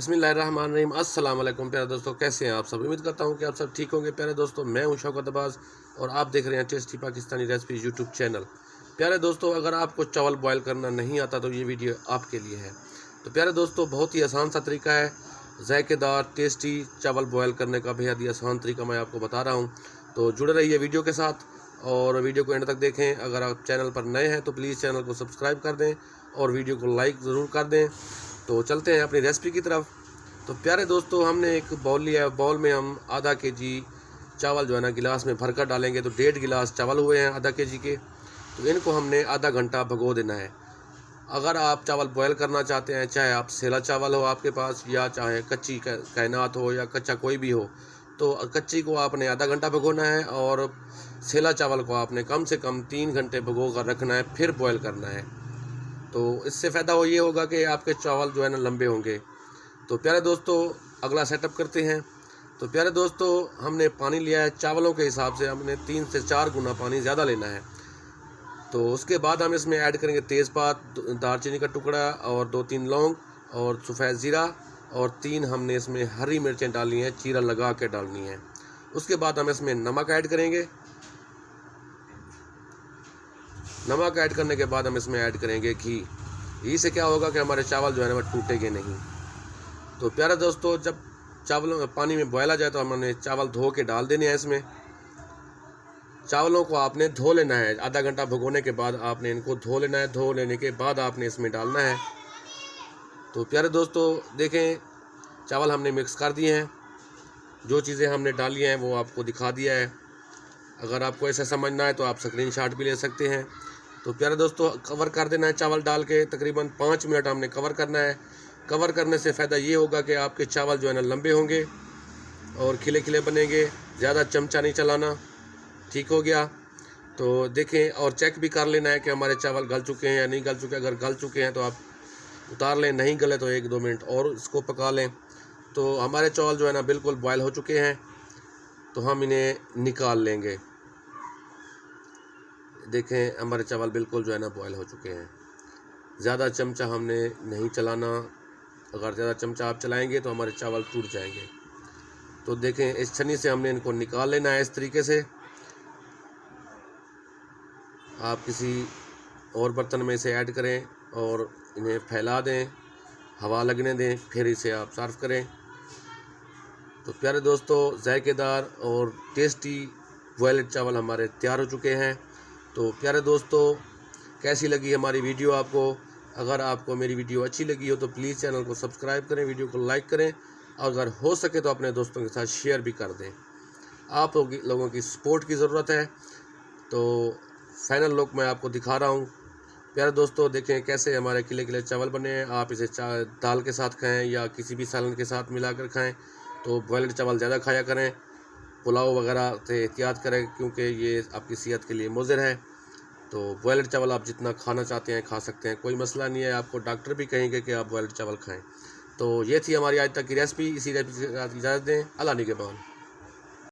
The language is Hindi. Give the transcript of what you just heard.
बिस्मिल्लाहिर्रहमानिर्रहीम। अस्सलाम वालेकुम प्यारे दोस्तों, कैसे हैं आप सब। उम्मीद करता हूं कि आप सब ठीक होंगे। प्यारे दोस्तों, मैं हूं शौकत अब्बास और आप देख रहे हैं tasty Pakistani recipe YouTube channel. प्यारे दोस्तों, अगर आपको चावल बॉयल करना नहीं आता तो ये वीडियो आपके लिए है। तो प्यारे दोस्तों, बहुत ही आसान सा तरीका है, जायकेदार टेस्टी चावल बॉयल करने का बेहद ही आसान तरीका मैं आपको बता रहा हूँ। तो जुड़े रहिए वीडियो के साथ और वीडियो को एंड तक देखें। अगर आप चैनल पर नए हैं तो प्लीज़ चैनल को सब्सक्राइब कर दें और वीडियो को लाइक ज़रूर कर दें। तो चलते हैं अपनी रेसिपी की तरफ। तो प्यारे दोस्तों, हमने एक बाउल लिया है। बाउल में हम आधा केजी चावल जो है ना गिलास में भरकर डालेंगे। तो 1.5 गिलास चावल हुए हैं आधा केजी के। तो इनको हमने आधा घंटा भिगो देना है। अगर आप चावल बॉयल करना चाहते हैं, चाहे आप सेला चावल हो आपके पास या चाहे कच्ची कायनात हो या कच्चा कोई भी हो, तो कच्ची को आपने आधा घंटा भिगोना है और सेला चावल को आपने कम से कम 3 घंटे भिगो कर रखना है, फिर बॉयल करना है। तो इससे फ़ायदा ये होगा कि आपके चावल जो है ना लंबे होंगे। तो प्यारे दोस्तों, अगला सेटअप करते हैं। तो प्यारे दोस्तों, हमने पानी लिया है चावलों के हिसाब से, हमने 3 से 4 गुना पानी ज़्यादा लेना है। तो उसके बाद हम इसमें ऐड करेंगे तेज़पात, दालचीनी का टुकड़ा और 2-3 लौंग और सफ़ेद ज़ीरा और 3 हमने इसमें हरी मिर्चें डालनी है, चीरा लगा के डालनी है। उसके बाद हम इसमें नमक ऐड करेंगे। नमक ऐड करने के बाद हम इसमें ऐड करेंगे घी। घी से क्या होगा कि हमारे चावल जो है ना वो टूटेंगे नहीं। तो प्यारे दोस्तों, जब चावलों पानी में बॉयल आ जाए तो हमने चावल धो के डाल देने हैं इसमें। चावलों को आपने धो लेना है, आधा घंटा भिगोने के बाद आपने इनको धो लेना है। धो लेने के बाद आपने इसमें डालना है। तो प्यारे दोस्तों देखें, चावल हमने मिक्स कर दिए हैं। जो चीज़ें हमने डाली हैं वो आपको दिखा दिया है। अगर आपको ऐसा समझना है तो आप स्क्रीनशॉट भी ले सकते हैं। तो प्यारे दोस्तों, कवर कर देना है चावल डाल के। तकरीबन 5 मिनट हमने कवर करना है। कवर करने से फ़ायदा ये होगा कि आपके चावल जो है ना लंबे होंगे और खिले खिले बनेंगे। ज़्यादा चमचा नहीं चलाना। ठीक हो गया। तो देखें और चेक भी कर लेना है कि हमारे चावल गल चुके हैं या नहीं गल चुके। अगर गल चुके हैं तो आप उतार लें, नहीं गले तो 1-2 मिनट और इसको पका लें। तो हमारे चावल जो है ना बिल्कुल बॉयल हो चुके हैं, तो हम इन्हें निकाल लेंगे। देखें, हमारे चावल बिल्कुल जो है ना बॉयल हो चुके हैं। ज़्यादा चमचा हमने नहीं चलाना। अगर ज़्यादा चमचा आप चलाएंगे तो हमारे चावल टूट जाएंगे। तो देखें, इस छन्नी से हमने इनको निकाल लेना है इस तरीके से। आप किसी और बर्तन में इसे ऐड करें और इन्हें फैला दें, हवा लगने दें, फिर इसे आप सर्व करें। तो प्यारे दोस्तों, जायकेदार और टेस्टी बॉयल्ड चावल हमारे तैयार हो चुके हैं। तो प्यारे दोस्तों, कैसी लगी हमारी वीडियो आपको। अगर आपको मेरी वीडियो अच्छी लगी हो तो प्लीज़ चैनल को सब्सक्राइब करें, वीडियो को लाइक करें, अगर हो सके तो अपने दोस्तों के साथ शेयर भी कर दें। आप लोगों की सपोर्ट की ज़रूरत है। तो फाइनल लुक मैं आपको दिखा रहा हूँ। प्यारे दोस्तों, देखें कैसे हमारे खिले खिले चावल बने हैं। आप इसे दाल के साथ खाएँ या किसी भी सालन के साथ मिलाकर खाएँ। तो बॉयल्ड चावल ज़्यादा खाया करें, पुलाव वगैरह से एहतियात करें क्योंकि ये आपकी सेहत के लिए मुज़िर है। तो बॉयल्ड चावल आप जितना खाना चाहते हैं खा सकते हैं, कोई मसला नहीं है। आपको डॉक्टर भी कहेंगे कि आप बॉयल्ड चावल खाएं। तो ये थी हमारी आज तक की रेसिपी। इसी रेसिपी के साथ इजाज़त दें। अल्लाह निगहबान।